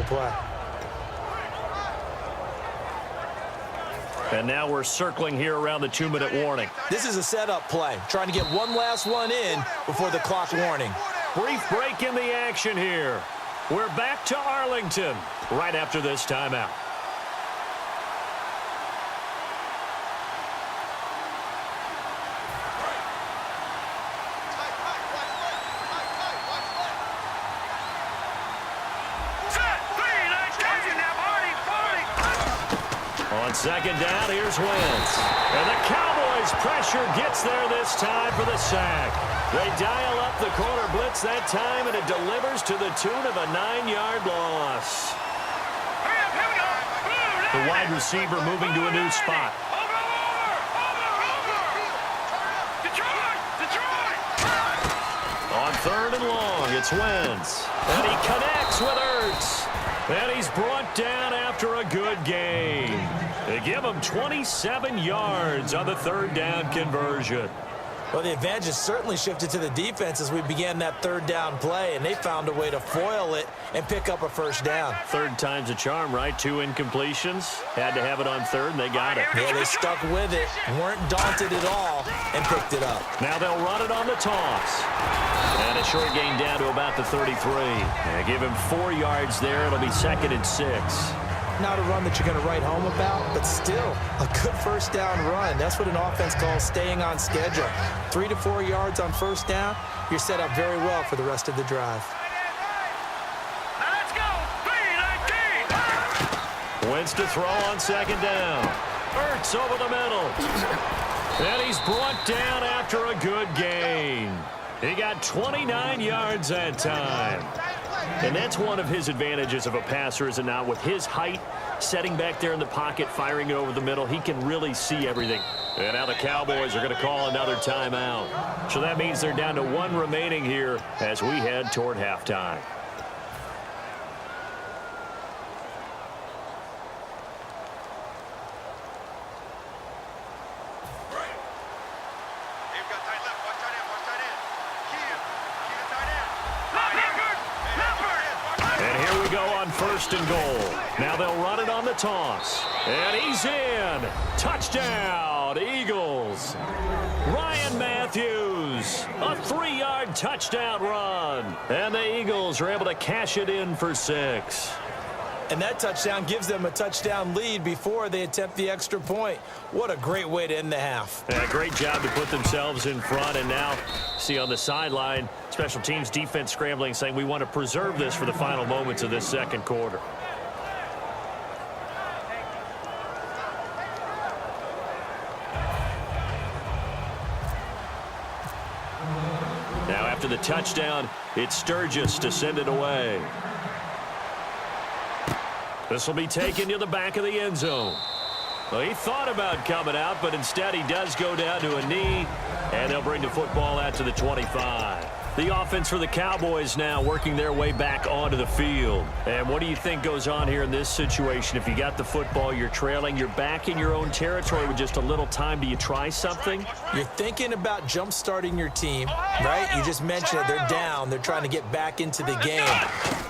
play. And now we're circling here around the 2-minute warning. This is a setup play, trying to get one last one in before the clock warning. Brief break in the action here. We're back to Arlington right after this timeout. On second down, here's Wentz. And the Cowboys' pressure gets there this time for the sack. They dial up the corner blitz that time, and it delivers to the tune of a 9-yard loss. The wide receiver moving to a new spot. On third and long, it's Wentz. And he connects with Ertz. And he's brought down after a good game. They give him 27 yards on the third down conversion. Well, the advantage has certainly shifted to the defense as we began that third down play, and they found a way to foil it and pick up a first down. Third time's a charm, right? 2 incompletions. Had to have it on third, and they got it. Yeah, they stuck with it, weren't daunted at all, and picked it up. Now they'll run it on the toss. And a short gain down to about the 33. And give him 4 yards there. It'll be 2nd and 6. Not a run that you're going to write home about, but still a good first down run. That's what an offense calls staying on schedule. 3 to 4 yards on first down, you're set up very well for the rest of the drive. Now let's go. 3-19. Wentz to throw on second down. Ertz over the middle. And he's brought down after a good gain. He got 29 yards that time. And that's one of his advantages of a passer, is it not? With his height, setting back there in the pocket, firing it over the middle, he can really see everything. And now the Cowboys are going to call another timeout. So that means they're down to 1 remaining here as we head toward halftime. First and goal. Now they'll run it on the toss. And he's in. Touchdown, Eagles. Ryan Matthews, a 3-yard touchdown run. And the Eagles are able to cash it in for 6. And that touchdown gives them a touchdown lead before they attempt the extra point. What a great way to end the half. Yeah, great job to put themselves in front. And now, see on the sideline, special teams defense scrambling, saying we want to preserve this for the final moments of this second quarter. Now after the touchdown, it's Sturgis to send it away. This will be taken to the back of the end zone. Well, he thought about coming out, but instead he does go down to a knee, and they'll bring the football out to the 25. The offense for the Cowboys now working their way back onto the field. And what do you think goes on here in this situation? If you got the football, you're trailing, you're back in your own territory with just a little time. Do you try something? You're thinking about jump-starting your team, right? You just mentioned it. They're down. They're trying to get back into the game.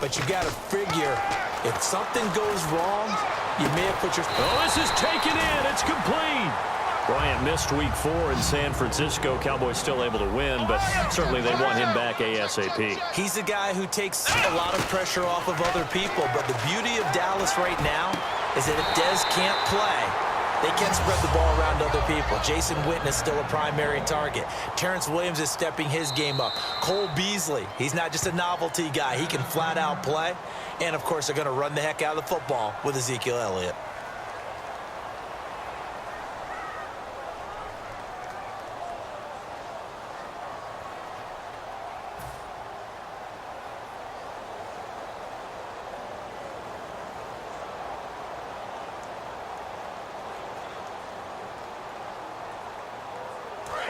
But you got to figure, if something goes wrong, you may have put your... Oh, this is taken in. It's complete. Bryant missed week 4 in San Francisco. Cowboys still able to win, but certainly they want him back ASAP. He's a guy who takes a lot of pressure off of other people, but the beauty of Dallas right now is that if Dez can't play, they can spread the ball around other people. Jason Witten is still a primary target. Terrence Williams is stepping his game up. Cole Beasley, he's not just a novelty guy. He can flat out play. And, of course, they're going to run the heck out of the football with Ezekiel Elliott.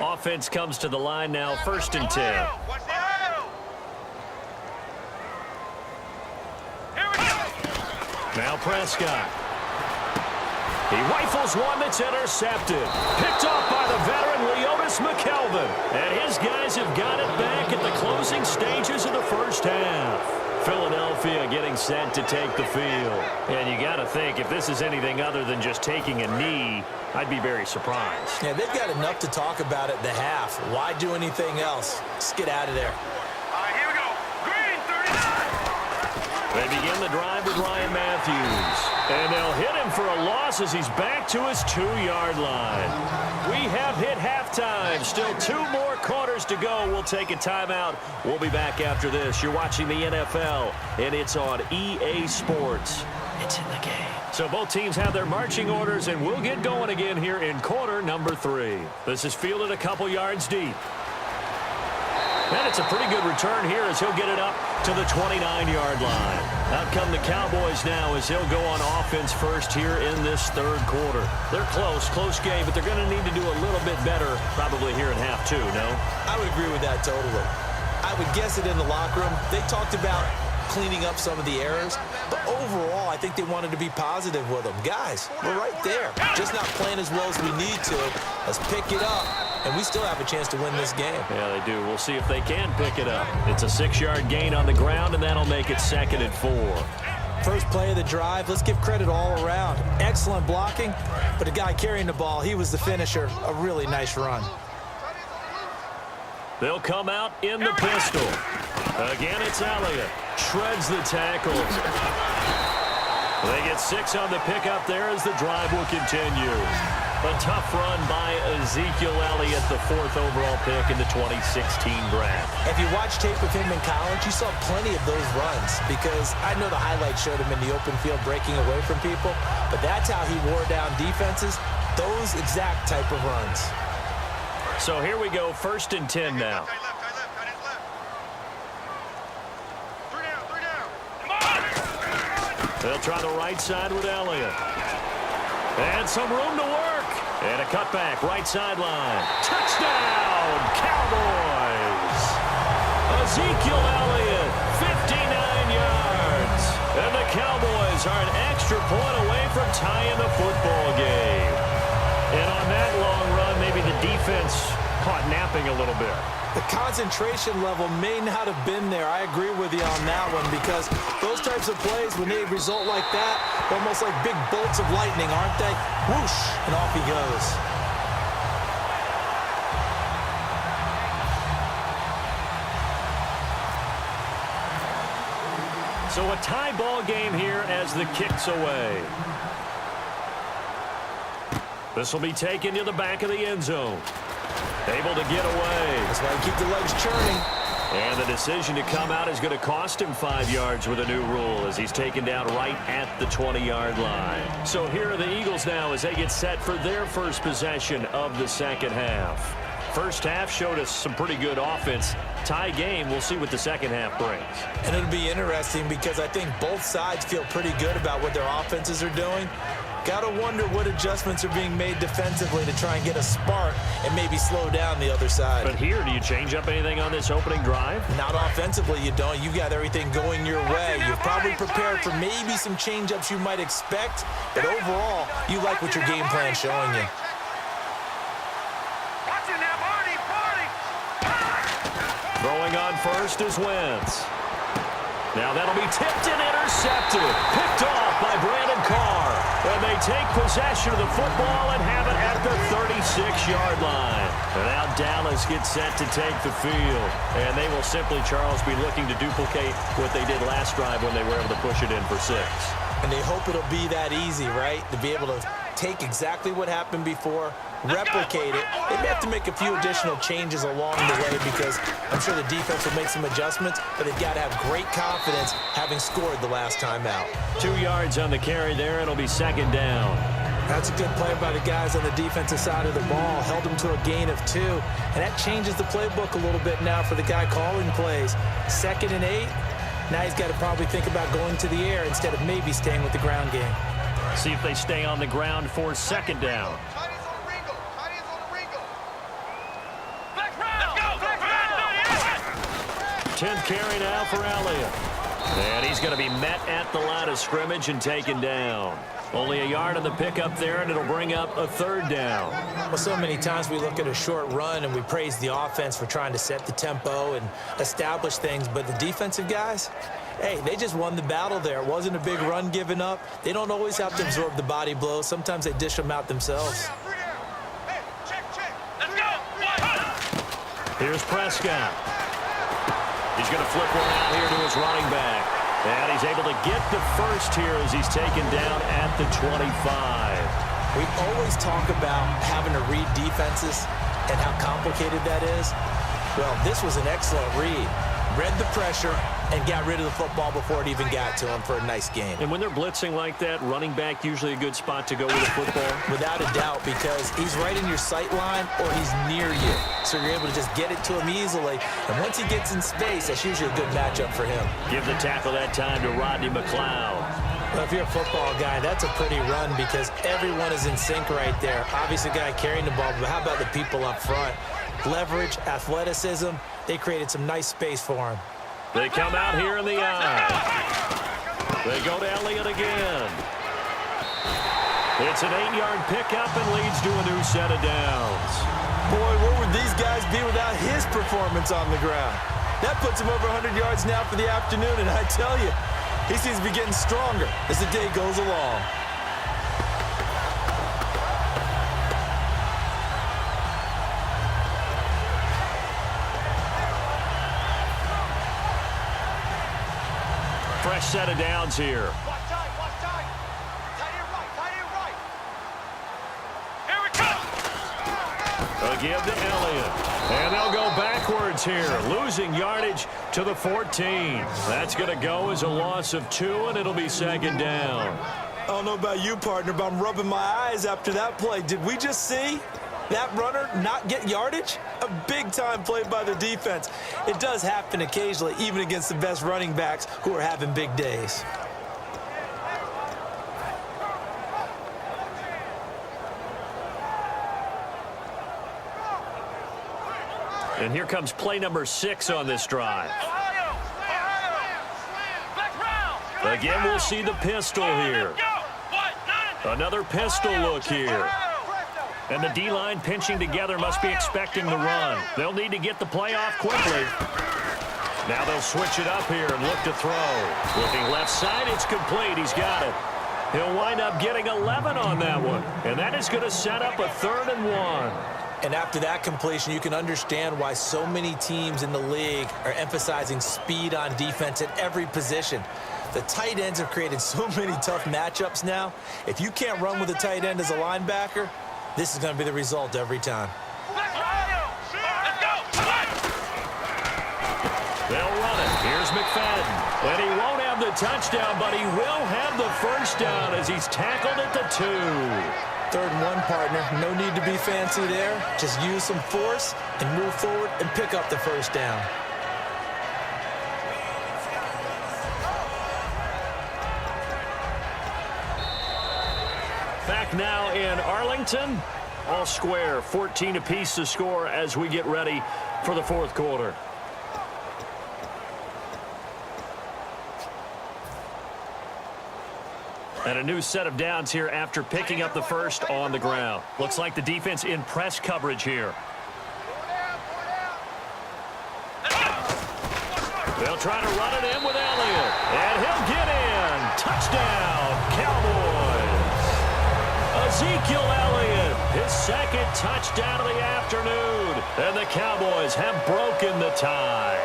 Offense comes to the line now, 1st and 10. Now Prescott. He rifles one that's intercepted. Picked off by the veteran Leotis McKelvin. And his guys have got it back at the closing stages of the first half. Philadelphia getting set to take the field. And you got to think, if this is anything other than just taking a knee, I'd be very surprised. Yeah, they've got enough to talk about at the half. Why do anything else? Just get out of there. All right, here we go. Green, 39. They begin the drive with Ryan Matthews. And they'll hit him for a loss as he's back to his 2-yard line. We have hit halftime. Still 2 more quarters to go. We'll take a timeout. We'll be back after this. You're watching the NFL, and it's on EA Sports. It's in the game. So both teams have their marching orders, and we'll get going again here in quarter number 3. This is fielded a couple yards deep. And it's a pretty good return here as he'll get it up to the 29-yard line. Out come the Cowboys now as he'll go on offense first here in this third quarter. They're close game, but they're going to need to do a little bit better probably here in half 2, no? I would agree with that totally. I would guess it in the locker room. They talked about cleaning up some of the errors, but overall, I think they wanted to be positive with them. Guys, we're right there. Just not playing as well as we need to. Let's pick it up, and we still have a chance to win this game. Yeah, they do. We'll see if they can pick it up. It's a 6-yard gain on the ground, and that'll make it 2nd and 4. First play of the drive, let's give credit all around. Excellent blocking, but the guy carrying the ball, he was the finisher. A really nice run. They'll come out in the pistol. Again, it's Elliott. Shreds the tackle. They get 6 on the pickup there as the drive will continue. A tough run by Ezekiel Elliott, the 4th overall pick in the 2016 draft. If you watch tape of him in college, you saw plenty of those runs because I know the highlights showed him in the open field breaking away from people, but that's how he wore down defenses, those exact type of runs. So here we go, 1st and 10 now. They'll try the right side with Elliott. And some room to work. And a cutback, right sideline. Touchdown, Cowboys! Ezekiel Elliott, 59 yards. And the Cowboys are an extra point away from tying the football game. And on that long run, maybe the defense caught napping a little bit. The concentration level may not have been there. I agree with you on that one because those types of plays, when they result like that, they're almost like big bolts of lightning, aren't they? Whoosh, and off he goes. So a tie ball game here as the kick's away. This will be taken to the back of the end zone. Able to get away. That's why you keep the legs churning. And the decision to come out is going to cost him 5 yards with a new rule as he's taken down right at the 20-yard line. So here are the Eagles now as they get set for their first possession of the second half. First half showed us some pretty good offense. Tie game, we'll see what the second half brings. And it'll be interesting because I think both sides feel pretty good about what their offenses are doing. Got to wonder what adjustments are being made defensively to try and get a spark and maybe slow down the other side. But here, do you change up anything on this opening drive? Not offensively, you don't. You've got everything going your way. You've probably prepared for maybe some change-ups you might expect, but overall, you like what your game plan's showing you. Throwing on first is Wentz. Now that'll be tipped and intercepted. Picked off by Brandon Carr. And they take possession of the football and have it at the 36-yard line. And now Dallas gets set to take the field. And they will simply, Charles, be looking to duplicate what they did last drive when they were able to push it in for 6. And they hope it'll be that easy, right? To be able to take exactly what happened before, replicate it. They may have to make a few additional changes along the way because I'm sure the defense will make some adjustments, but they've got to have great confidence having scored the last time out. 2 yards on the carry there. It'll be 2nd down. That's a good play by the guys on the defensive side of the ball. Held them to a gain of 2. And that changes the playbook a little bit now for the guy calling plays. 2nd and 8. Now he's got to probably think about going to the air instead of maybe staying with the ground game. See if they stay on the ground for 2nd down. 10th carry now for Elliott. And he's going to be met at the line of scrimmage and taken down. Only a yard on the pickup there, and it'll bring up a third down. Well, so many times we look at a short run and we praise the offense for trying to set the tempo and establish things, but the defensive guys, hey, they just won the battle there. It wasn't a big run given up. They don't always have to absorb the body blows. Sometimes they dish them out themselves. Here's Prescott. He's going to flip one out here to his running back. And he's able to get the first here as he's taken down at the 25. We always talk about having to read defenses and how complicated that is. Well, this was an excellent read. Read the pressure and got rid of the football before it even got to him for a nice game. And when they're blitzing like that, running back usually a good spot to go with the football? Without a doubt, because he's right in your sight line or he's near you. So you're able to just get it to him easily. And once he gets in space, that's usually a good matchup for him. Give the tackle that time to Rodney McLeod. Well, if you're a football guy, that's a pretty run because everyone is in sync right there. Obviously, the guy carrying the ball, but how about the people up front? Leverage, athleticism, they created some nice space for him. They come out here in the eye. They go to Elliott again. It's an 8-yard pickup and leads to a new set of downs. Boy, where would these guys be without his performance on the ground? That puts him over 100 yards now for the afternoon, and I tell you, he seems to be getting stronger as the day goes along. Fresh set of downs here. Watch time, watch time. Tight end right, tight end right. Here we go. A give to Elliott. And they'll go backwards here, losing yardage to the 14. That's going to go as a loss of 2, and it'll be second down. I don't know about you, partner, but I'm rubbing my eyes after that play. Did we just see that runner not get yardage? A big-time play by the defense. It does happen occasionally, even against the best running backs who are having big days. And here comes play number 6 on this drive. Ohio, Ohio. Back round. Again, we'll see the pistol here. Another pistol look here. And the D-line pinching together must be expecting the run. They'll need to get the play off quickly. Now they'll switch it up here and look to throw. Looking left side, it's complete. He's got it. He'll wind up getting 11 on that one. And that is going to set up a 3rd and 1. And after that completion, you can understand why so many teams in the league are emphasizing speed on defense at every position. The tight ends have created so many tough matchups now. If you can't run with a tight end as a linebacker, this is going to be the result every time. They'll run it. Here's McFadden. And he won't have the touchdown, but he will have the first down as he's tackled at the 2. 3rd and 1, partner. No need to be fancy there. Just use some force and move forward and pick up the first down. Back now in Arlington. All square, 14 apiece to score as we get ready for the 4th quarter. And a new set of downs here after picking up the first on the ground. Looks like the defense in press coverage here. They'll try to run it in with Elliott. And he'll get in. Touchdown, Cowboys. Ezekiel Elliott, his 2nd touchdown of the afternoon. And the Cowboys have broken the tie.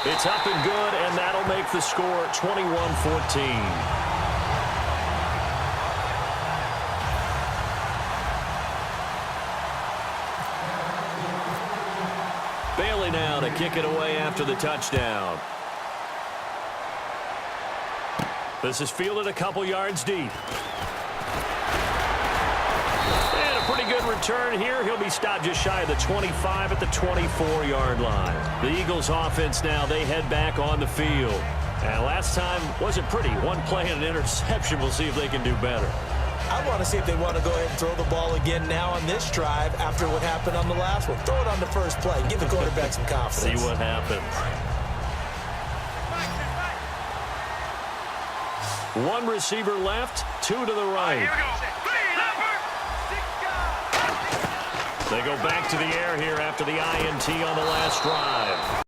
It's up and good, and that'll make the score 21-14. Bailey now to kick it away after the touchdown. This is fielded a couple yards deep. And a pretty good return here. He'll be stopped just shy of the 25 at the 24-yard line. The Eagles offense now, they head back on the field. And last time wasn't pretty. One play and an interception. We'll see if they can do better. I want to see if they want to go ahead and throw the ball again now on this drive after what happened on the last one. Throw it on the first play. Give the quarterback some confidence. See what happens. One receiver left, two to the right. Here we go. They go back to the air here after the INT on the last drive.